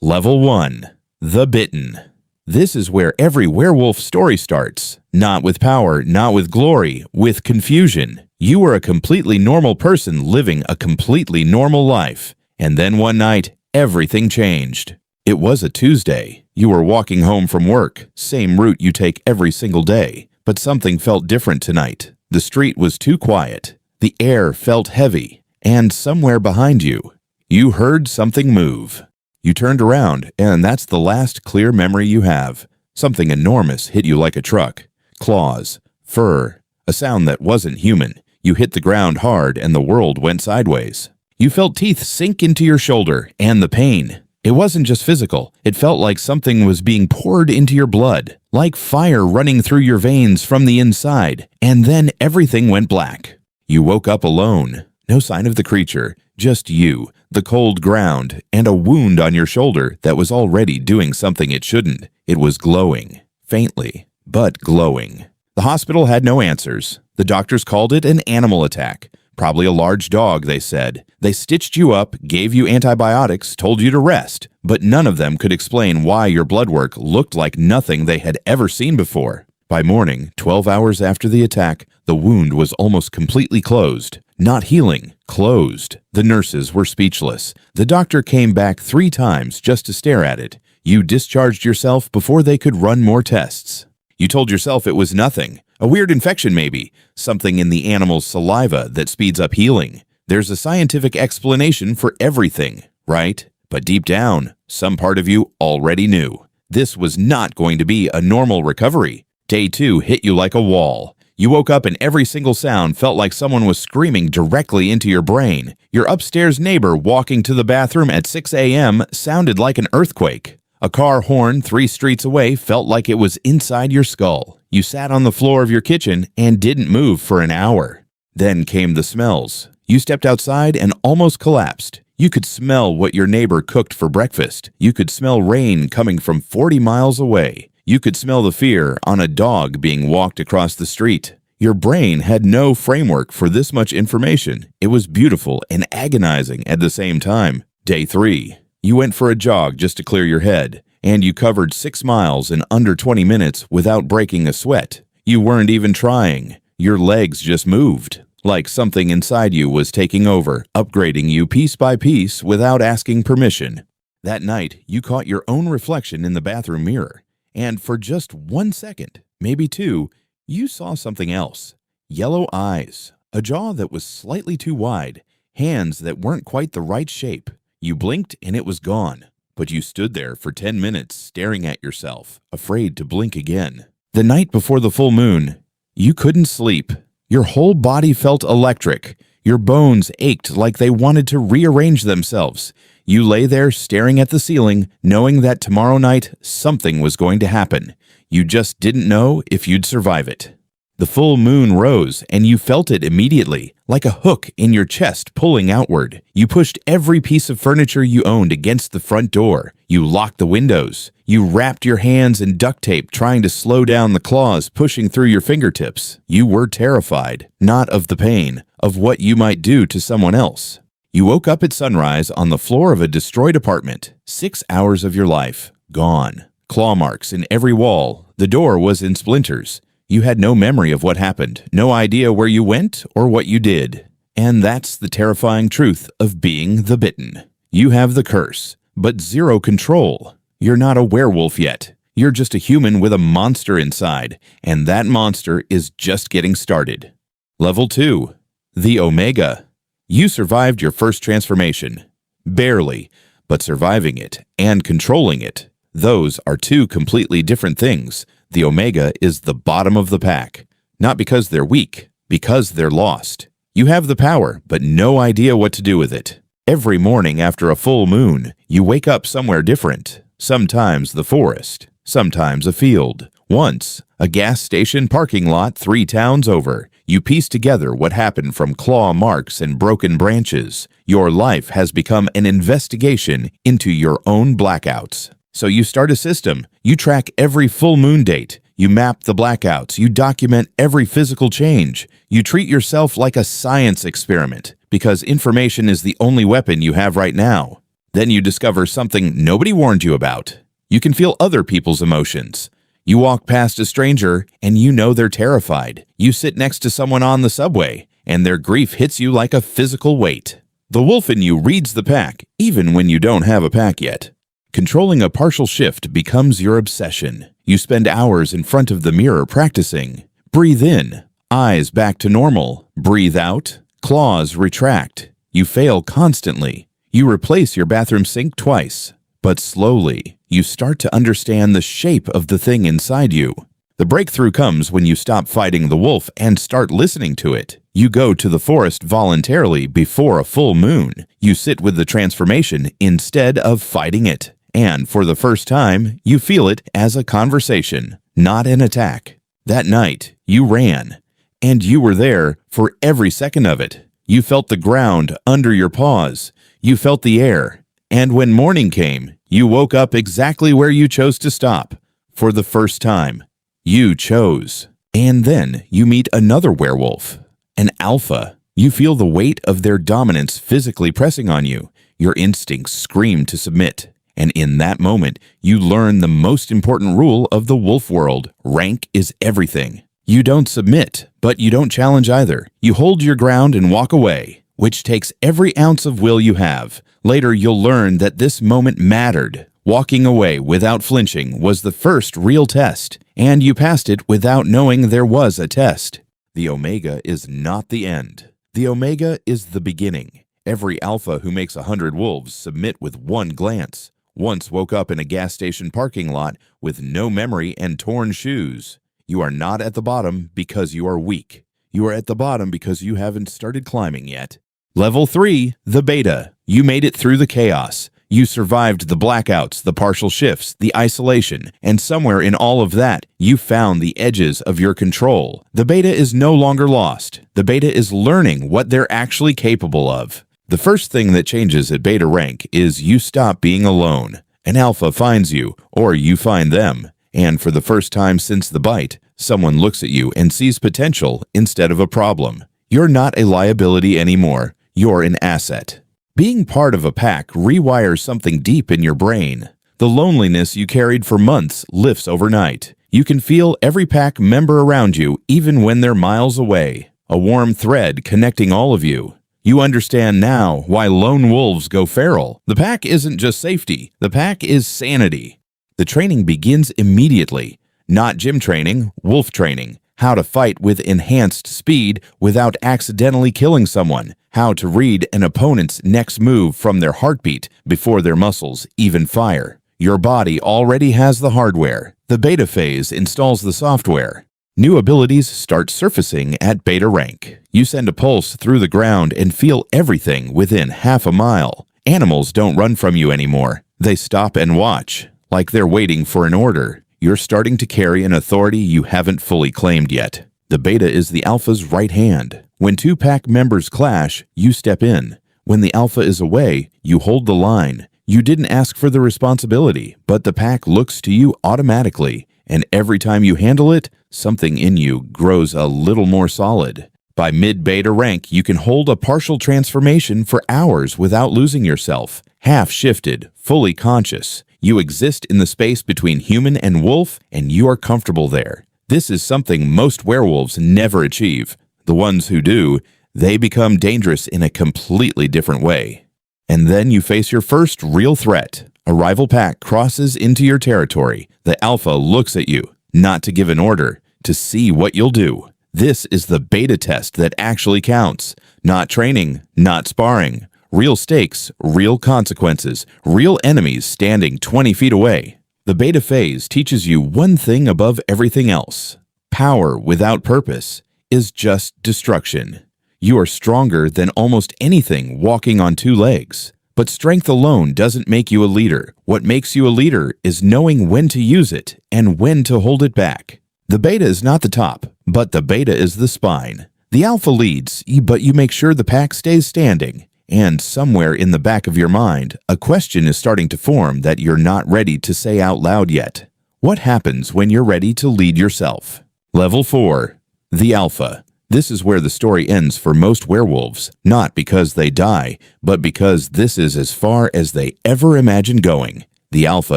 Level 1. The Bitten. This is where every werewolf story starts. Not with power, not with glory, with confusion. You were a completely normal person living a completely normal life. And then one night, everything changed. It was a Tuesday. You were walking home from work, same route you take every single day. But something felt different tonight. The street was too quiet. The air felt heavy. And somewhere behind you, you heard something move. You turned around, and that's the last clear memory you have. Something enormous hit you like a truck. Claws, fur, a sound that wasn't human. You hit the ground hard, and the world went sideways. You felt teeth sink into your shoulder, and the pain. It wasn't just physical. It felt like something was being poured into your blood, like fire running through your veins from the inside, and then everything went black. You woke up alone. No sign of the creature, just you, the cold ground, and a wound on your shoulder that was already doing something it shouldn't. It was glowing, faintly, but glowing. The hospital had no answers. The doctors called it an animal attack. Probably a large dog, they said. They stitched you up, gave you antibiotics, told you to rest, but none of them could explain why your blood work looked like nothing they had ever seen before. By morning, 12 hours after the attack, the wound was almost completely closed. Not healing, closed. The nurses were speechless. The doctor came back 3 times just to stare at it. You discharged yourself before they could run more tests. You told yourself it was nothing. A weird infection maybe. Something in the animal's saliva that speeds up healing. There's a scientific explanation for everything, right? But deep down, some part of you already knew. This was not going to be a normal recovery. Day 2 hit you like a wall. You woke up and every single sound felt like someone was screaming directly into your brain. Your upstairs neighbor walking to the bathroom at 6 a.m. sounded like an earthquake. A car horn 3 streets away felt like it was inside your skull. You sat on the floor of your kitchen and didn't move for an hour. Then came the smells. You stepped outside and almost collapsed. You could smell what your neighbor cooked for breakfast. You could smell rain coming from 40 miles away. You could smell the fear on a dog being walked across the street. Your brain had no framework for this much information. It was beautiful and agonizing at the same time. Day 3. You went for a jog just to clear your head, and you covered 6 miles in under 20 minutes without breaking a sweat. You weren't even trying. Your legs just moved, like something inside you was taking over, upgrading you piece by piece without asking permission. That night, you caught your own reflection in the bathroom mirror. And for just 1 second, maybe 2, you saw something else. Yellow eyes, a jaw that was slightly too wide, hands that weren't quite the right shape. You blinked and it was gone. But you stood there for 10 minutes staring at yourself, afraid to blink again. The night before the full moon, you couldn't sleep. Your whole body felt electric. Your bones ached like they wanted to rearrange themselves. You lay there staring at the ceiling, knowing that tomorrow night something was going to happen. You just didn't know if you'd survive it. The full moon rose, and you felt it immediately, like a hook in your chest pulling outward. You pushed every piece of furniture you owned against the front door. You locked the windows. You wrapped your hands in duct tape, trying to slow down the claws pushing through your fingertips. You were terrified, not of the pain, of what you might do to someone else. You woke up at sunrise on the floor of a destroyed apartment. 6 hours of your life, gone. Claw marks in every wall. The door was in splinters. You had no memory of what happened, no idea where you went or what you did. And that's the terrifying truth of being the Bitten. You have the curse, but 0 control. You're not a werewolf yet. You're just a human with a monster inside, and that monster is just getting started. Level 2. The Omega. You survived your first transformation. Barely, but surviving it and controlling it, those are 2 completely different things. The Omega is the bottom of the pack. Not because they're weak, because they're lost. You have the power, but no idea what to do with it. Every morning after a full moon, you wake up somewhere different. Sometimes the forest, sometimes a field. Once, a gas station parking lot 3 towns over. You piece together what happened from claw marks and broken branches. Your life has become an investigation into your own blackouts. So you start a system. You track every full moon date. You map the blackouts. You document every physical change. You treat yourself like a science experiment because information is the only weapon you have right now. Then you discover something nobody warned you about. You can feel other people's emotions. You walk past a stranger and you know they're terrified. You sit next to someone on the subway and their grief hits you like a physical weight. The wolf in you reads the pack, even when you don't have a pack yet. Controlling a partial shift becomes your obsession. You spend hours in front of the mirror practicing. Breathe in, eyes back to normal. Breathe out, claws retract. You fail constantly. You replace your bathroom sink twice. But slowly, you start to understand the shape of the thing inside you. The breakthrough comes when you stop fighting the wolf and start listening to it. You go to the forest voluntarily before a full moon. You sit with the transformation instead of fighting it. And for the first time, you feel it as a conversation, not an attack. That night, you ran, and you were there for every second of it. You felt the ground under your paws. You felt the air. And when morning came, you woke up exactly where you chose to stop. For the first time, you chose. And then you meet another werewolf, an alpha. You feel the weight of their dominance physically pressing on you. Your instincts scream to submit. And in that moment, you learn the most important rule of the wolf world. Rank is everything. You don't submit, but you don't challenge either. You hold your ground and walk away, which takes every ounce of will you have. Later, you'll learn that this moment mattered. Walking away without flinching was the first real test, and you passed it without knowing there was a test. The Omega is not the end. The Omega is the beginning. Every alpha who makes 100 wolves submit with one glance. Once woke up in a gas station parking lot with no memory and torn shoes. You are not at the bottom because you are weak. You are at the bottom because you haven't started climbing yet. Level 3, the Beta. You made it through the chaos. You survived the blackouts, the partial shifts, the isolation, and somewhere in all of that, you found the edges of your control. The Beta is no longer lost. The Beta is learning what they're actually capable of. The first thing that changes at Beta rank is you stop being alone. An Alpha finds you, or you find them. And for the first time since the bite, someone looks at you and sees potential instead of a problem. You're not a liability anymore. You're an asset. Being part of a pack rewires something deep in your brain. The loneliness you carried for months lifts overnight. You can feel every pack member around you even when they're miles away. A warm thread connecting all of you. You understand now why lone wolves go feral. The pack isn't just safety. The pack is sanity. The training begins immediately. Not gym training, wolf training. How to fight with enhanced speed without accidentally killing someone. How to read an opponent's next move from their heartbeat before their muscles even fire. Your body already has the hardware. The Beta phase installs the software. New abilities start surfacing at Beta rank. You send a pulse through the ground and feel everything within half a mile. Animals don't run from you anymore. They stop and watch, like they're waiting for an order. You're starting to carry an authority you haven't fully claimed yet. The Beta is the Alpha's right hand. When two pack members clash, you step in. When the Alpha is away, you hold the line. You didn't ask for the responsibility, but the pack looks to you automatically. And every time you handle it, something in you grows a little more solid. By mid-Beta rank, you can hold a partial transformation for hours without losing yourself. Half-shifted, fully conscious. You exist in the space between human and wolf, and you are comfortable there. This is something most werewolves never achieve. The ones who do, they become dangerous in a completely different way. And then you face your first real threat. A rival pack crosses into your territory. The Alpha looks at you, not to give an order, to see what you'll do. This is the Beta test that actually counts. Not training, not sparring. Real stakes, real consequences, real enemies standing 20 feet away. The Beta phase teaches you one thing above everything else. Power without purpose is just destruction. You are stronger than almost anything walking on two legs. But strength alone doesn't make you a leader. What makes you a leader is knowing when to use it and when to hold it back. The Beta is not the top, but the Beta is the spine. The Alpha leads, but you make sure the pack stays standing. And somewhere in the back of your mind, a question is starting to form that you're not ready to say out loud yet. What happens when you're ready to lead yourself? Level 4. The Alpha. This is where the story ends for most werewolves, not because they die, but because this is as far as they ever imagined going. The alpha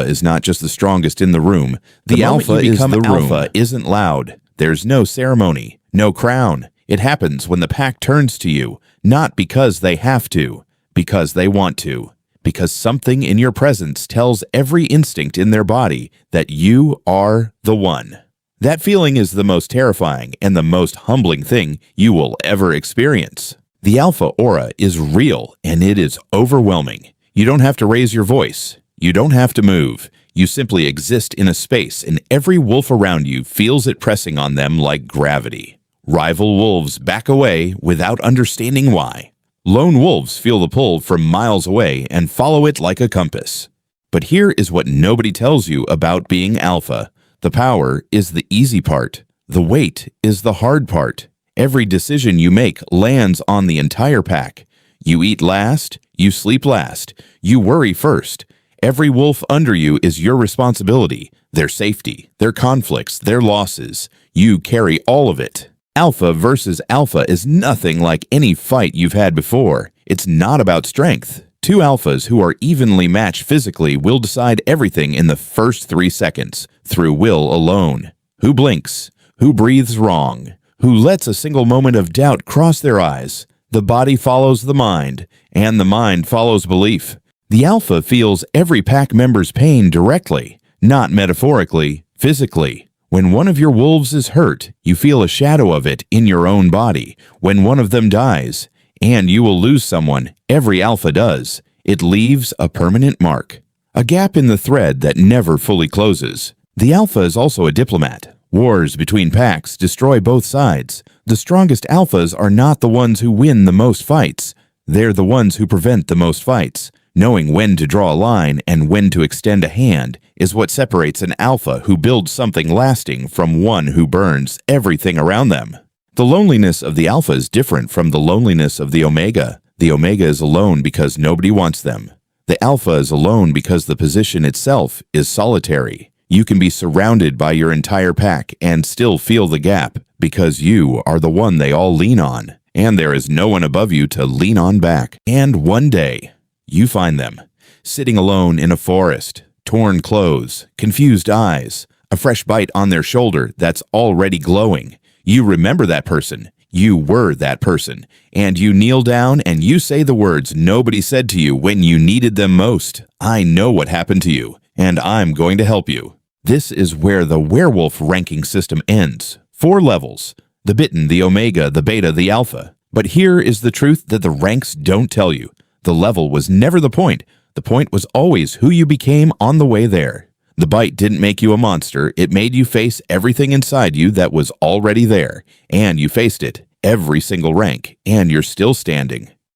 is not just the strongest in the room. The alpha is the room. Alpha isn't loud. There's no ceremony, no crown. It happens when the pack turns to you, not because they have to, because they want to. Because something in your presence tells every instinct in their body that you are the one. That feeling is the most terrifying and the most humbling thing you will ever experience. The alpha aura is real and it is overwhelming. You don't have to raise your voice. You don't have to move. You simply exist in a space and every wolf around you feels it pressing on them like gravity. Rival wolves back away without understanding why. Lone wolves feel the pull from miles away and follow it like a compass. But here is what nobody tells you about being alpha. The power is the easy part. The weight is the hard part. Every decision you make lands on the entire pack. You eat last, you sleep last, you worry first. Every wolf under you is your responsibility, their safety, their conflicts, their losses. You carry all of it. Alpha versus alpha is nothing like any fight you've had before. It's not about strength. Two alphas who are evenly matched physically will decide everything in the first 3 seconds, through will alone. Who blinks? Who breathes wrong? Who lets a single moment of doubt cross their eyes? The body follows the mind, and the mind follows belief. The alpha feels every pack member's pain directly, not metaphorically, physically. When one of your wolves is hurt, you feel a shadow of it in your own body. When one of them dies, and you will lose someone, every alpha does, it leaves a permanent mark. A gap in the thread that never fully closes. The alpha is also a diplomat. Wars between packs destroy both sides. The strongest alphas are not the ones who win the most fights. They're the ones who prevent the most fights. Knowing when to draw a line and when to extend a hand is what separates an alpha who builds something lasting from one who burns everything around them. The loneliness of the alpha is different from the loneliness of the omega. The omega is alone because nobody wants them. The alpha is alone because the position itself is solitary. You can be surrounded by your entire pack and still feel the gap because you are the one they all lean on, and there is no one above you to lean on back. And one day, you find them, sitting alone in a forest, torn clothes, confused eyes, a fresh bite on their shoulder that's already glowing. You remember that person. You were that person. And you kneel down and you say the words nobody said to you when you needed them most. I know what happened to you, and I'm going to help you. This is where the werewolf ranking system ends. 4 levels. The Bitten, the Omega, the Beta, the Alpha. But here is the truth that the ranks don't tell you. The level was never the point. The point was always who you became on the way there. The bite didn't make you a monster. It made you face everything inside you that was already there. And you faced it, every single rank, and you're still standing.